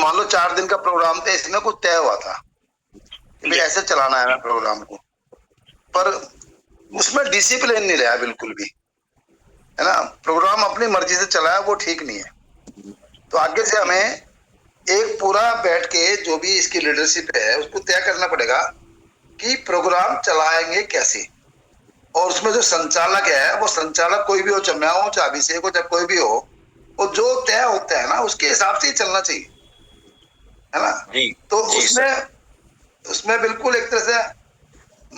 मान लो 4 दिन का प्रोग्राम था, इसमें कुछ तय हुआ था कि ऐसे चलाना है प्रोग्राम को, पर उसमें डिसिप्लिन नहीं रहा बिल्कुल भी, है ना। प्रोग्राम अपनी मर्जी से चलाया, वो ठीक नहीं है। तो आगे से हमें एक पूरा बैठ के जो भी इसकी लीडरशिप है उसको तय करना पड़ेगा कि प्रोग्राम चलाएंगे कैसे, और उसमें जो संचालक है वो संचालक कोई भी हो, चाहे मैं हो, चाहे अभिषेक हो, चाहे कोई भी हो, वो जो तय होता है ना उसके हिसाब से ही चलना चाहिए, है ना। तो उसमें उसमें बिल्कुल एक तरह से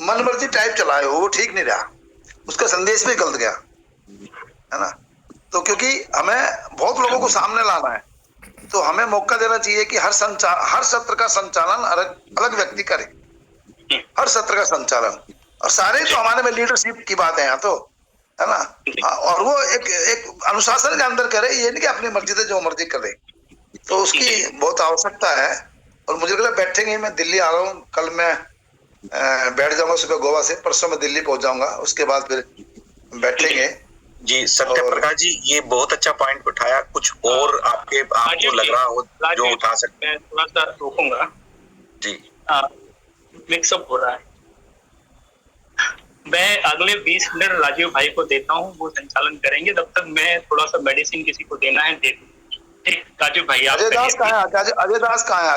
मनमर्जी टाइप चलाए हो, वो ठीक नहीं रहा, उसका संदेश भी गलत गया, है ना। तो क्योंकि हमें बहुत लोगों को सामने लाना है, तो हमें मौका देना चाहिए कि हर सत्र का संचालन अलग अलग व्यक्ति करे, हर सत्र का संचालन, और सारे तो हमारे में लीडरशिप की बात है यहाँ तो, है ना। और वो एक अनुशासन के अंदर करे, ये नहीं कि अपनी मर्जी से जो मर्जी करे, तो उसकी बहुत आवश्यकता है। और मुझे लग रहा है बैठेंगे, मैं दिल्ली आ रहा हूँ, कल मैं बैठ जाऊंगा सुबह गोवा से, परसों मैं दिल्ली पहुंच जाऊंगा, उसके बाद फिर बैठेंगे। जी सत्य प्रकाश जी, ये बहुत अच्छा पॉइंट उठाया। कुछ और आपको लग रहा हो जो उठा सकते हैं? थोड़ा सा रोकूंगा जी। मिक्सअप हो रहा है। मैं अगले 20 मिनट राजीव भाई को देता हूँ, वो संचालन करेंगे, तब तक मैं थोड़ा सा मेडिसिन किसी को देना है दे दूँ। ठीक राजीव भाई, आप अजय दास कहाँ है?